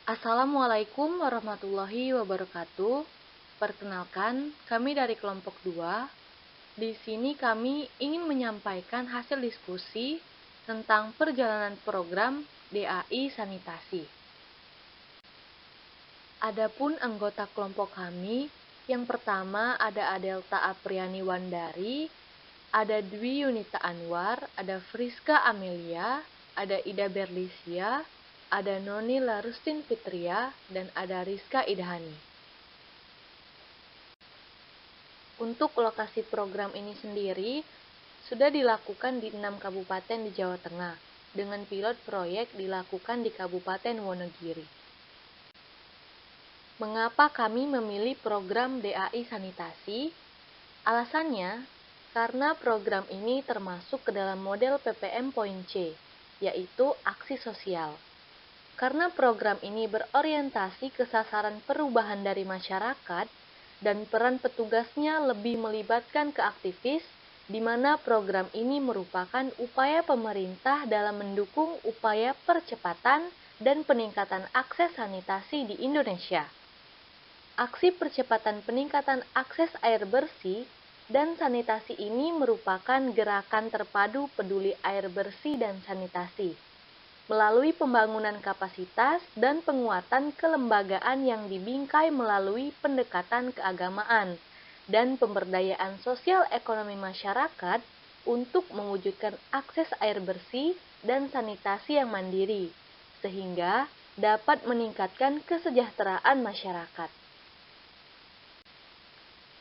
Assalamualaikum warahmatullahi wabarakatuh. Perkenalkan, kami dari kelompok 2. Di sini kami ingin menyampaikan hasil diskusi tentang perjalanan program DAI Sanitasi. Adapun anggota kelompok kami, yang pertama ada Adelta Apriani Wandari, ada Dwi Yunita Anwar, ada Friska Amelia, ada Ida Berlisia, ada Noni Larustin Fitria, dan ada Rizka Idhani. Untuk lokasi program ini sendiri, sudah dilakukan di 6 kabupaten di Jawa Tengah, dengan pilot proyek dilakukan di Kabupaten Wonogiri. Mengapa kami memilih program DAI Sanitasi? Alasannya, karena program ini termasuk ke dalam model PPM Poin C, yaitu aksi sosial. Karena program ini berorientasi ke sasaran perubahan dari masyarakat dan peran petugasnya lebih melibatkan ke aktivis, di mana program ini merupakan upaya pemerintah dalam mendukung upaya percepatan dan peningkatan akses sanitasi di Indonesia. Aksi percepatan peningkatan akses air bersih dan sanitasi ini merupakan gerakan terpadu peduli air bersih dan sanitasi, melalui pembangunan kapasitas dan penguatan kelembagaan yang dibingkai melalui pendekatan keagamaan dan pemberdayaan sosial ekonomi masyarakat untuk mewujudkan akses air bersih dan sanitasi yang mandiri, sehingga dapat meningkatkan kesejahteraan masyarakat.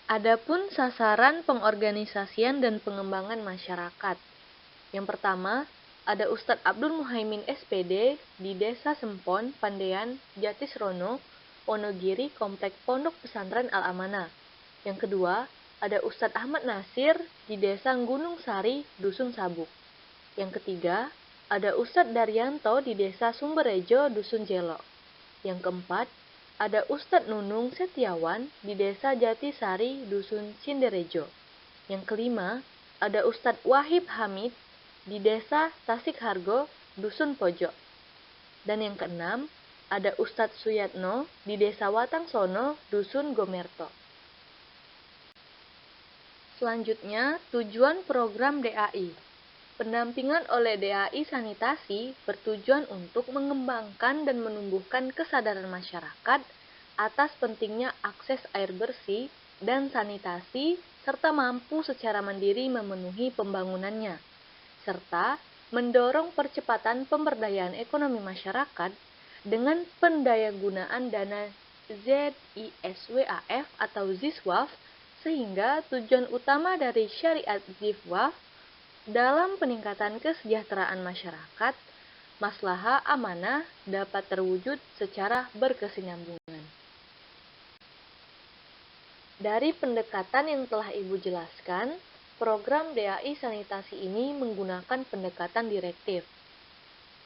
Adapun sasaran pengorganisasian dan pengembangan masyarakat. Yang pertama, ada Ustadz Abdul Muhaimin SPD di Desa Sempon, Pandean, Jatisrono, Wonogiri, Komplek Pondok Pesantren Al-Amanah. Yang kedua, ada Ustadz Ahmad Nasir di Desa Gunung Sari, Dusun Sabuk. Yang ketiga, ada Ustadz Daryanto di Desa Sumberrejo, Dusun Jelo. Yang keempat, ada Ustadz Nunung Setiawan di Desa Jatisari, Dusun Cinderejo. Yang kelima, ada Ustadz Wahib Hamid di Desa Tasikhargo, Dusun Pojok. Dan yang keenam, ada Ustadz Suyatno di Desa Watangsono, Dusun Gomerto. Selanjutnya, tujuan program DAI. Pendampingan oleh DAI Sanitasi bertujuan untuk mengembangkan dan menumbuhkan kesadaran masyarakat atas pentingnya akses air bersih dan sanitasi serta mampu secara mandiri memenuhi pembangunannya, serta mendorong percepatan pemberdayaan ekonomi masyarakat dengan pendayagunaan dana ZISWAF atau ZISWAF, sehingga tujuan utama dari syariat ZISWAF dalam peningkatan kesejahteraan masyarakat, maslahah amanah dapat terwujud secara berkesinambungan. Dari pendekatan yang telah Ibu jelaskan, program DAI Sanitasi ini menggunakan pendekatan direktif.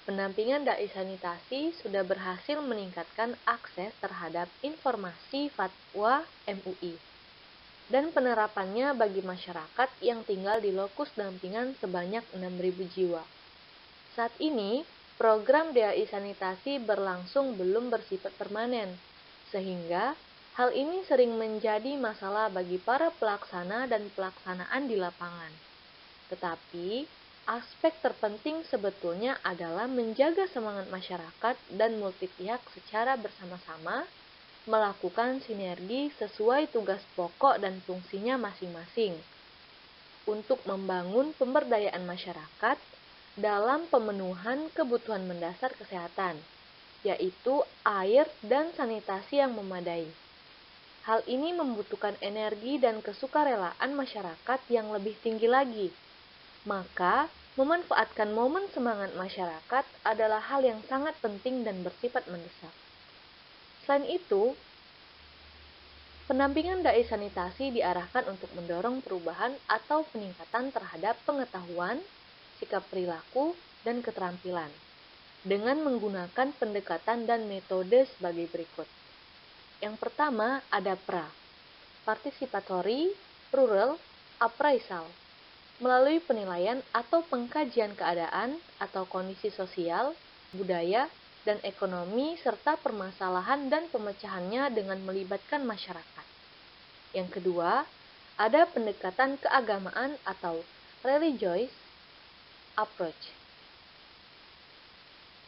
Pendampingan DAI Sanitasi sudah berhasil meningkatkan akses terhadap informasi fatwa MUI dan penerapannya bagi masyarakat yang tinggal di lokus dampingan sebanyak 6.000 jiwa. Saat ini, program DAI Sanitasi berlangsung belum bersifat permanen, sehingga hal ini sering menjadi masalah bagi para pelaksana dan pelaksanaan di lapangan. Tetapi, aspek terpenting sebetulnya adalah menjaga semangat masyarakat dan multi pihak secara bersama-sama melakukan sinergi sesuai tugas pokok dan fungsinya masing-masing untuk membangun pemberdayaan masyarakat dalam pemenuhan kebutuhan mendasar kesehatan, yaitu air dan sanitasi yang memadai. Hal ini membutuhkan energi dan kesukarelaan masyarakat yang lebih tinggi lagi. Maka, memanfaatkan momen semangat masyarakat adalah hal yang sangat penting dan bersifat mendesak. Selain itu, pendampingan DAI Sanitasi diarahkan untuk mendorong perubahan atau peningkatan terhadap pengetahuan, sikap perilaku, dan keterampilan dengan menggunakan pendekatan dan metode sebagai berikut. Yang pertama ada PRA, Participatory Rural Appraisal, melalui penilaian atau pengkajian keadaan atau kondisi sosial, budaya, dan ekonomi serta permasalahan dan pemecahannya dengan melibatkan masyarakat. Yang kedua, ada pendekatan keagamaan atau religious approach.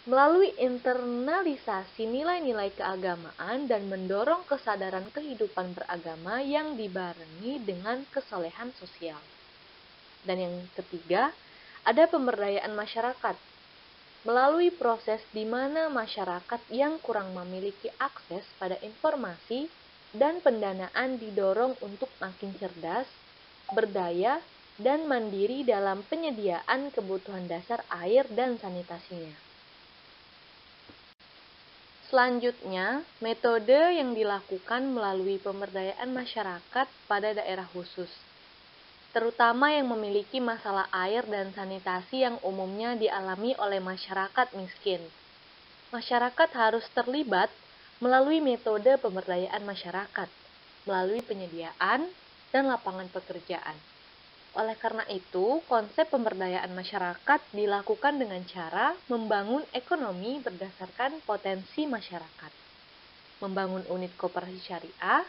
Melalui internalisasi nilai-nilai keagamaan dan mendorong kesadaran kehidupan beragama yang dibarengi dengan kesolehan sosial. Dan yang ketiga, ada pemberdayaan masyarakat. Melalui proses di mana masyarakat yang kurang memiliki akses pada informasi dan pendanaan didorong untuk makin cerdas, berdaya, dan mandiri dalam penyediaan kebutuhan dasar air dan sanitasinya. Selanjutnya, metode yang dilakukan melalui pemberdayaan masyarakat pada daerah khusus, terutama yang memiliki masalah air dan sanitasi yang umumnya dialami oleh masyarakat miskin. Masyarakat harus terlibat melalui metode pemberdayaan masyarakat, melalui penyediaan dan lapangan pekerjaan. Oleh karena itu, konsep pemberdayaan masyarakat dilakukan dengan cara membangun ekonomi berdasarkan potensi masyarakat, membangun unit koperasi syariah,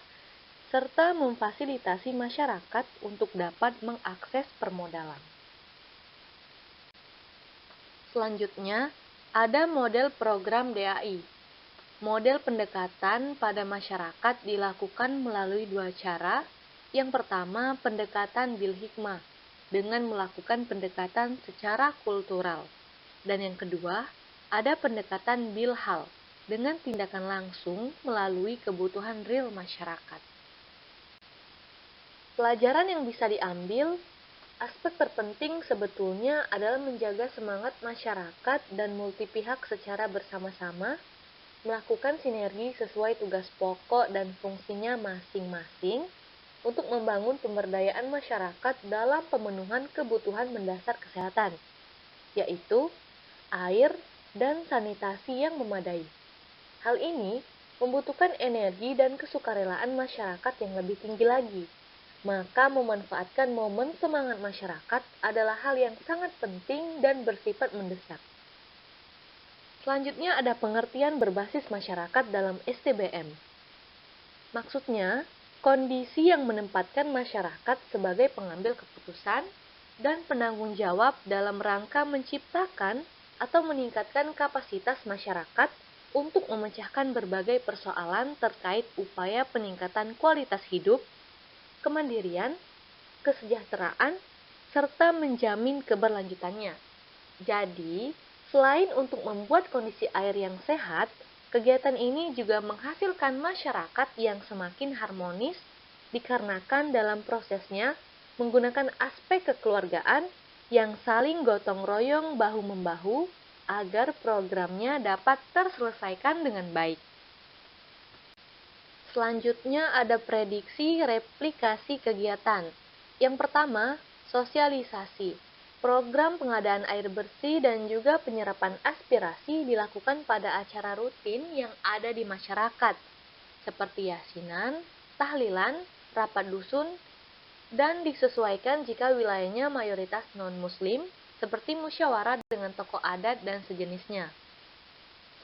serta memfasilitasi masyarakat untuk dapat mengakses permodalan. Selanjutnya, ada model program DAI. Model pendekatan pada masyarakat dilakukan melalui dua cara. Yang pertama, pendekatan bil hikmah dengan melakukan pendekatan secara kultural. Dan yang kedua, ada pendekatan bil hal dengan tindakan langsung melalui kebutuhan real masyarakat. Pelajaran yang bisa diambil, aspek terpenting sebetulnya adalah menjaga semangat masyarakat dan multi pihak secara bersama-sama, melakukan sinergi sesuai tugas pokok dan fungsinya masing-masing, untuk membangun pemberdayaan masyarakat dalam pemenuhan kebutuhan mendasar kesehatan, yaitu air dan sanitasi yang memadai. Hal ini membutuhkan energi dan kesukarelaan masyarakat yang lebih tinggi lagi. Maka memanfaatkan momen semangat masyarakat adalah hal yang sangat penting dan bersifat mendesak. Selanjutnya ada pengertian berbasis masyarakat dalam STBM. Maksudnya, kondisi yang menempatkan masyarakat sebagai pengambil keputusan dan penanggung jawab dalam rangka menciptakan atau meningkatkan kapasitas masyarakat untuk memecahkan berbagai persoalan terkait upaya peningkatan kualitas hidup, kemandirian, kesejahteraan, serta menjamin keberlanjutannya. Jadi, selain untuk membuat kondisi air yang sehat, kegiatan ini juga menghasilkan masyarakat yang semakin harmonis dikarenakan dalam prosesnya menggunakan aspek kekeluargaan yang saling gotong royong bahu-membahu agar programnya dapat terselesaikan dengan baik. Selanjutnya ada prediksi replikasi kegiatan. Yang pertama, sosialisasi. Program pengadaan air bersih dan juga penyerapan aspirasi dilakukan pada acara rutin yang ada di masyarakat, seperti yasinan, tahlilan, rapat dusun, dan disesuaikan jika wilayahnya mayoritas non-muslim, seperti musyawarah dengan tokoh adat dan sejenisnya.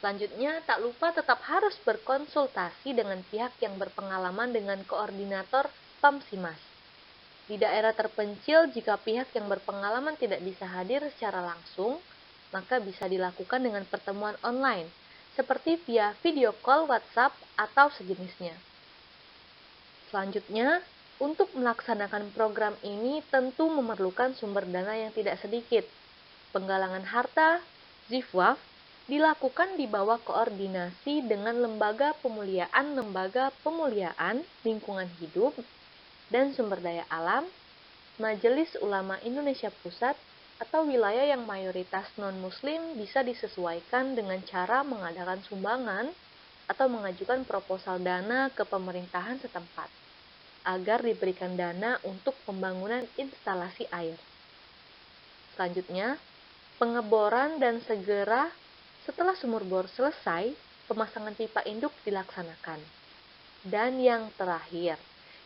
Selanjutnya, tak lupa tetap harus berkonsultasi dengan pihak yang berpengalaman dengan koordinator PAMSIMAS. Di daerah terpencil, jika pihak yang berpengalaman tidak bisa hadir secara langsung, maka bisa dilakukan dengan pertemuan online, seperti via video call WhatsApp atau sejenisnya. Selanjutnya, untuk melaksanakan program ini tentu memerlukan sumber dana yang tidak sedikit. Penggalangan harta, ZIFWAF, dilakukan di bawah koordinasi dengan lembaga pemuliaan lingkungan hidup dan sumber daya alam, Majelis Ulama Indonesia Pusat, atau wilayah yang mayoritas non-muslim bisa disesuaikan dengan cara mengadakan sumbangan atau mengajukan proposal dana ke pemerintahan setempat, agar diberikan dana untuk pembangunan instalasi air. Selanjutnya, pengeboran dan segera setelah sumur bor selesai, pemasangan pipa induk dilaksanakan. Dan yang terakhir,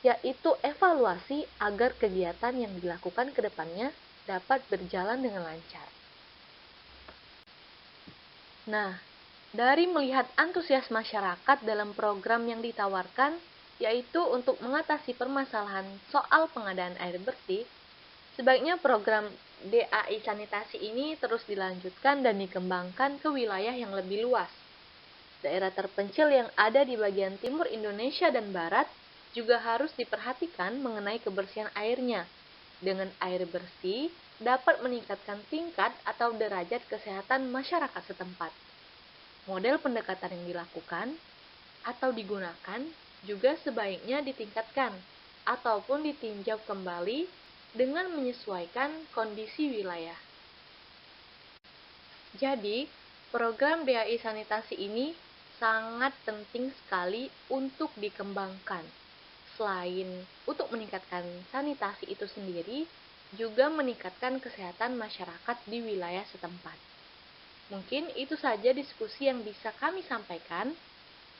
yaitu evaluasi agar kegiatan yang dilakukan ke depannya dapat berjalan dengan lancar. Nah, dari melihat antusias masyarakat dalam program yang ditawarkan, yaitu untuk mengatasi permasalahan soal pengadaan air bersih, sebaiknya program DAI sanitasi ini terus dilanjutkan dan dikembangkan ke wilayah yang lebih luas. Daerah terpencil yang ada di bagian timur Indonesia dan barat juga harus diperhatikan mengenai kebersihan airnya. Dengan air bersih dapat meningkatkan tingkat atau derajat kesehatan masyarakat setempat. Model pendekatan yang dilakukan atau digunakan juga sebaiknya ditingkatkan ataupun ditinjau kembali dengan menyesuaikan kondisi wilayah. Jadi, program DAI sanitasi ini sangat penting sekali untuk dikembangkan. Selain untuk meningkatkan sanitasi itu sendiri, juga meningkatkan kesehatan masyarakat di wilayah setempat. Mungkin itu saja diskusi yang bisa kami sampaikan.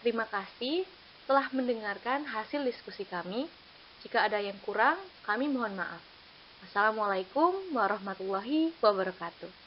Terima kasih telah mendengarkan hasil diskusi kami. Jika ada yang kurang, kami mohon maaf. Assalamualaikum warahmatullahi wabarakatuh.